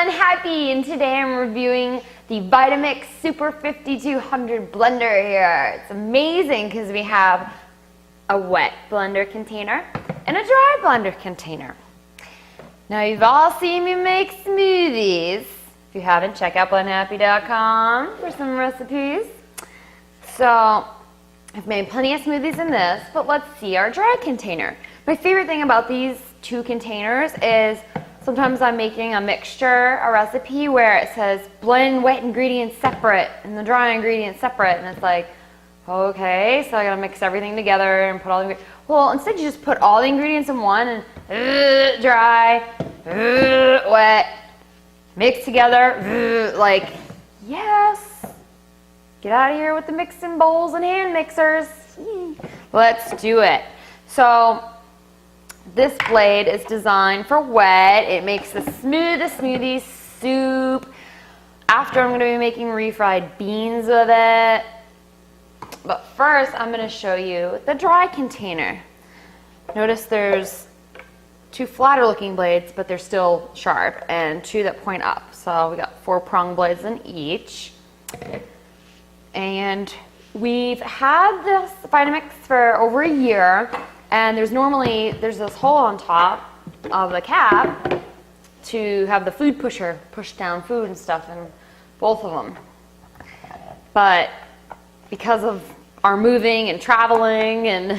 Blend Happy, and today I'm reviewing the Vitamix Super 5200 blender here. It's amazing because we have a wet blender container and a dry blender container. Now you've all seen me make smoothies. If you haven't, check out blendhappy.com for some recipes. So I've made plenty of smoothies in this, but let's see our dry container. My favorite thing about these two containers is sometimes I'm making a mixture, a recipe where it says blend wet ingredients separate and the dry ingredients separate, and it's like, okay, so I gotta mix everything together and put all the ingredients. Well, instead you just put all the ingredients in one and dry, wet, mix together, like, yes. Get out of here with the mixing bowls and hand mixers. Let's do it. So this blade is designed for wet. It makes the smoothest smoothie soup. After, I'm going to be making refried beans with it. But first, I'm going to show you the dry container. Notice there's two flatter looking blades, but they're still sharp, and two that point up. So we got 4-prong blades in each. And we've had this Vitamix for over a year, and there's this hole on top of the cap to have the food pusher push down food and stuff in both of them. But because of our moving and traveling and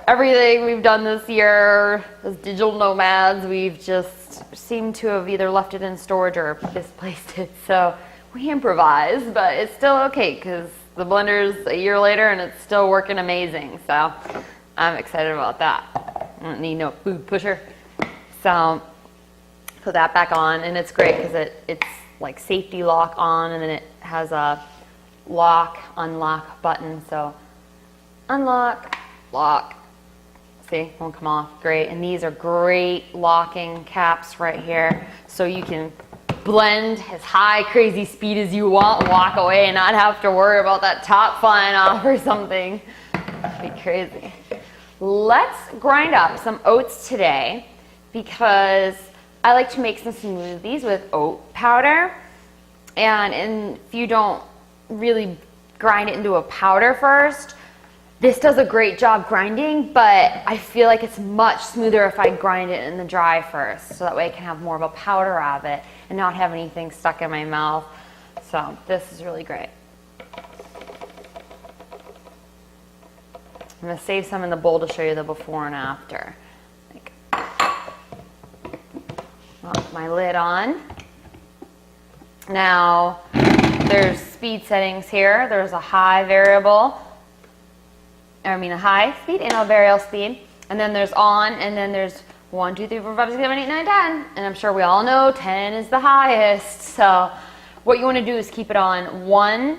everything we've done this year as digital nomads, we've just seemed to have either left it in storage or misplaced it. So we improvise, but it's still okay because the blender's a year later and it's still working amazing. So I'm excited about that. I don't need no food pusher. So put that back on, and it's great because it's like safety lock on, and then it has a lock, unlock button. So unlock, lock. See, won't come off. Great. And these are great locking caps right here, so you can blend as high crazy speed as you want, walk away, and not have to worry about that top flying off or something. That'd be crazy. Let's grind up some oats today because I like to make some smoothies with oat powder. And if you don't really grind it into a powder first, this does a great job grinding, but I feel like it's much smoother if I grind it in the dry first, so that way I can have more of a powder of it and not have anything stuck in my mouth. So this is really great. I'm going to save some in the bowl to show you the before and after. Put my lid on. Now there's speed settings here. There's a high variable. A high speed and a variable speed, and then there's on, and then there's 1, 2, 3, 4, 5, 6, 7, 8, 9, 10, and I'm sure we all know 10 is the highest. So what you want to do is keep it on 1,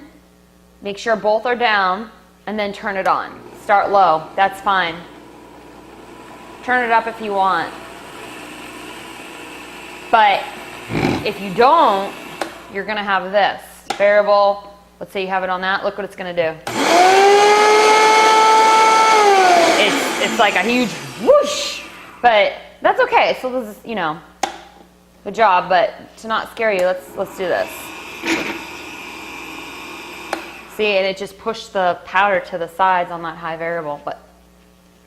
make sure both are down, and then turn it on. Start low, that's fine. Turn it up if you want. But if you don't, you're going to have this variable. Let's say you have it on that. Look what it's going to do. It's like a huge whoosh, but that's okay. So this is, good job, but to not scare you, let's do this. See, and it just pushed the powder to the sides on that high variable, but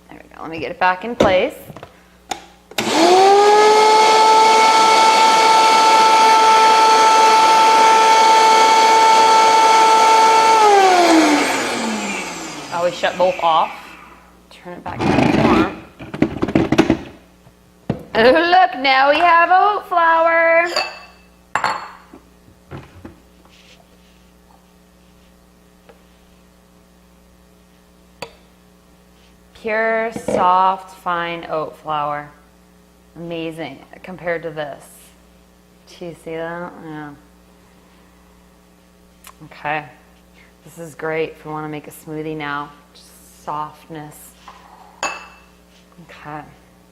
there we go. Let me get it back in place. Always shut both off. Turn it back on. Oh, look, now we have oat flour. Pure, soft, fine oat flour. Amazing compared to this. Do you see that? Yeah. Okay. This is great if you want to make a smoothie now. Just softness. Okay.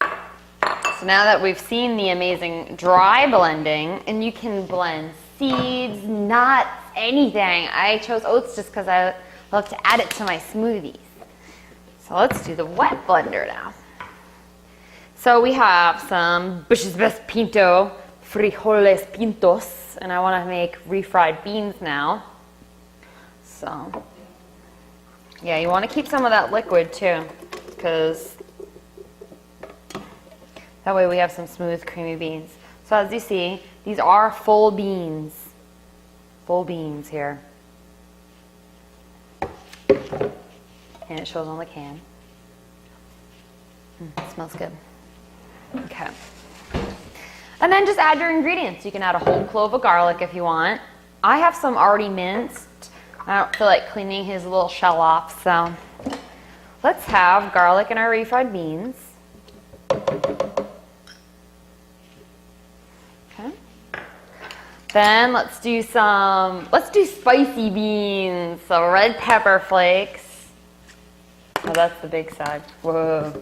So now that we've seen the amazing dry blending, and you can blend seeds, nuts, anything. I chose oats just because I love to add it to my smoothies. So let's do the wet blender now. So we have some Bush's Best Pinto frijoles pintos, and I want to make refried beans now. So, yeah, you want to keep some of that liquid too, because that way we have some smooth, creamy beans. So as you see, these are full beans here. And it shows on the can. It smells good. Okay. And then just add your ingredients. You can add a whole clove of garlic if you want. I have some already minced. I don't feel like cleaning his little shell off, so let's have garlic in our refried beans. Okay. Then let's do spicy beans. So red pepper flakes. Oh, that's the big side. Whoa.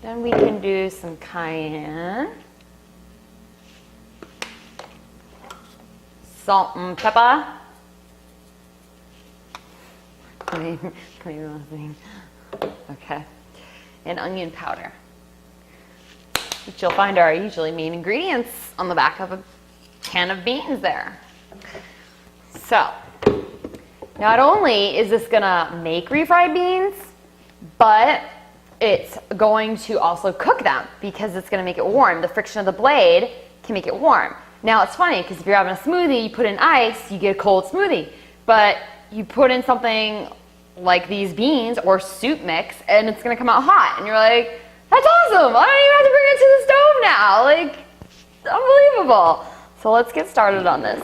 Then we can do some cayenne. Salt and pepper. Okay. And onion powder. Which you'll find are usually main ingredients on the back of a can of beans there. So, not only is this gonna make refried beans, but it's going to also cook them because it's gonna make it warm. The friction of the blade can make it warm. Now it's funny because if you're having a smoothie, you put in ice, you get a cold smoothie. But you put in something like these beans or soup mix and it's gonna come out hot. And you're like, that's awesome, I don't even have to bring it to the stove now. Like, unbelievable. So let's get started on this.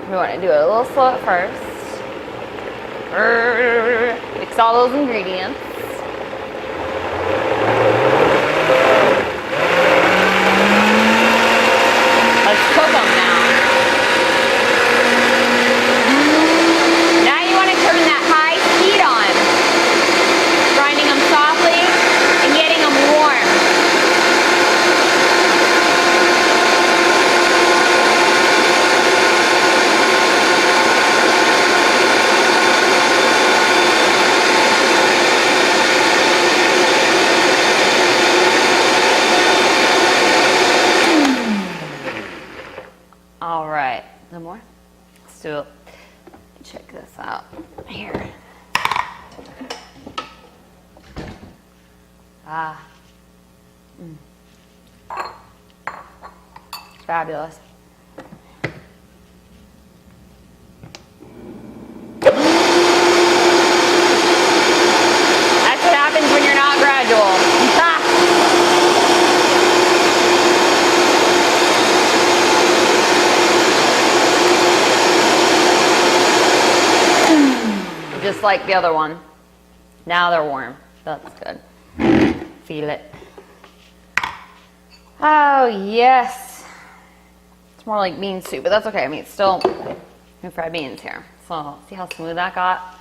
We want to do it a little slow at first. Mix all those ingredients. Let's cook them now. Now you want to turn that high heat on. Grinding them softly and getting them warm. All right, no more? Let's do it. Check this out here. It's fabulous. That's what happens when you're not gradual. Just like the other one. Now they're warm. That's good. Feel it. Oh, yes. It's more like bean soup, but that's okay. I mean, it's still fried beans here. So, see how smooth that got?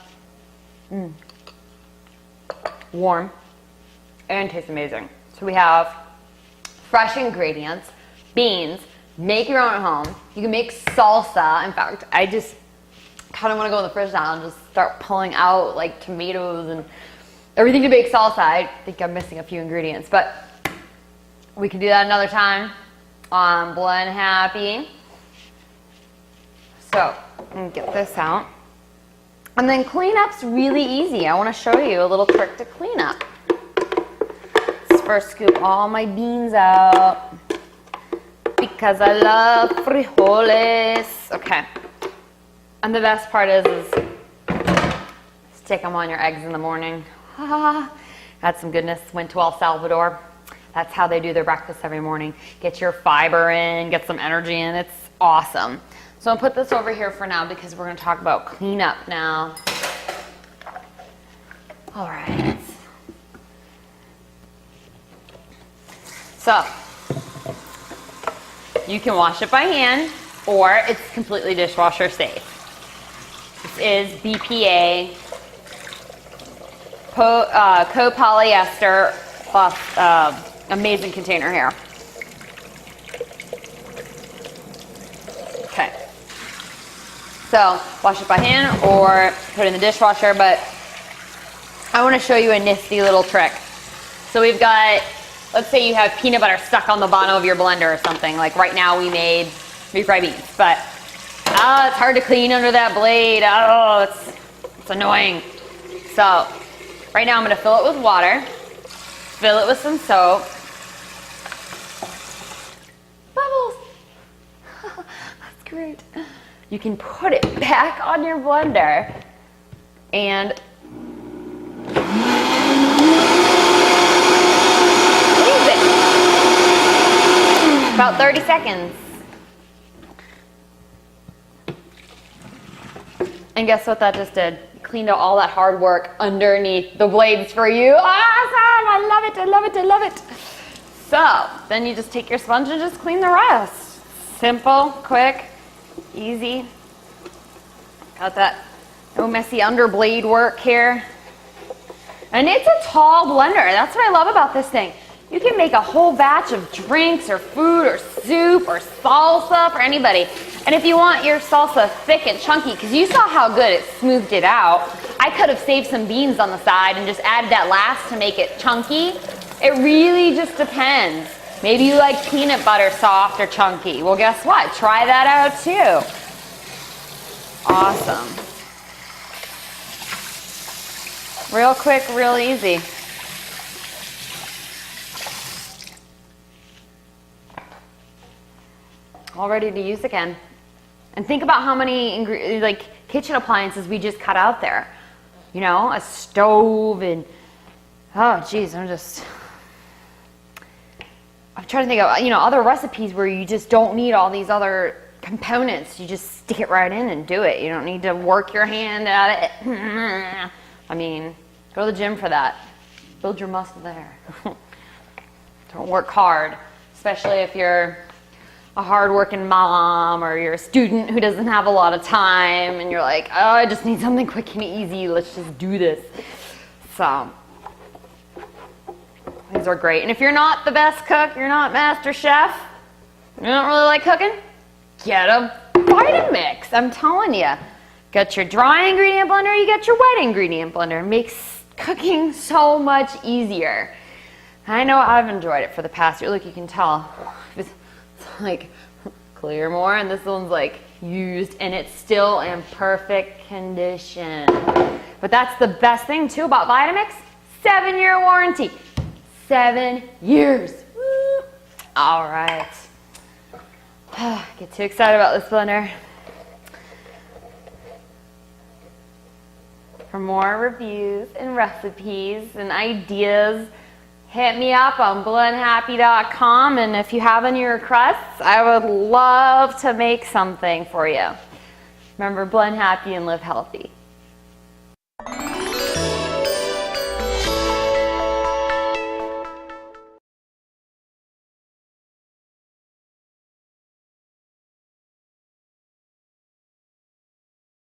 Warm. And tastes amazing. So we have fresh ingredients, beans, make your own at home. You can make salsa. In fact, I just kind of want to go in the fridge now and just start pulling out like tomatoes and everything to make salsa. I think I'm missing a few ingredients, but we can do that another time on Blend Happy. So, I'm going to get this out. And then cleanup's really easy. I want to show you a little trick to clean up. Let's first scoop all my beans out because I love frijoles. Okay. And the best part is stick them on your eggs in the morning. That's some goodness. Went to El Salvador. That's how they do their breakfast every morning. Get your fiber in, get some energy in. It's awesome. So I'll put this over here for now because we're going to talk about cleanup now. All right. So you can wash it by hand or it's completely dishwasher safe. This is BPA copolyester plus amazing container here. Okay. So wash it by hand or put it in the dishwasher, but I want to show you a nifty little trick. So we've got, let's say you have peanut butter stuck on the bottom of your blender or something. Like right now we made refried beans, but it's hard to clean under that blade. Oh, it's annoying. So right now I'm gonna fill it with water, fill it with some soap. Bubbles. That's great. You can put it back on your blender and leave it. About 30 seconds. And guess what that just did? Cleaned out all that hard work underneath the blades for you. Awesome! I love it, I love it, I love it. So, then you just take your sponge and just clean the rest. Simple, quick, easy. Got that no messy underblade work here. And it's a tall blender. That's what I love about this thing. You can make a whole batch of drinks or food or soup or salsa for anybody. And if you want your salsa thick and chunky, because you saw how good it smoothed it out, I could have saved some beans on the side and just added that last to make it chunky. It really just depends. Maybe you like peanut butter soft or chunky. Well, guess what? Try that out too. Awesome. Real quick, real easy. All ready to use again. And think about how many like kitchen appliances we just cut out there. You know, a stove and, oh geez, I'm trying to think of, you know, other recipes where you just don't need all these other components. You just stick it right in and do it. You don't need to work your hand at it. I mean, go to the gym for that. Build your muscle there. Don't work hard, especially if you're a hard-working mom or you're a student who doesn't have a lot of time and you're like, oh, I just need something quick and easy. Let's just do this. So, these are great. And if you're not the best cook, you're not master chef, you don't really like cooking, get a Vitamix. I'm telling you. Got your dry ingredient blender, you got your wet ingredient blender. It makes cooking so much easier. I know I've enjoyed it for the past year. Look, you can tell. It's like clear more, and this one's like used, and it's still in perfect condition. But that's the best thing too about Vitamix. 7-year warranty. 7 years. Woo. All right. Get too excited about this blender. For more reviews and recipes and ideas, hit me up on blendhappy.com, and if you have any requests, I would love to make something for you. Remember, blend happy and live healthy.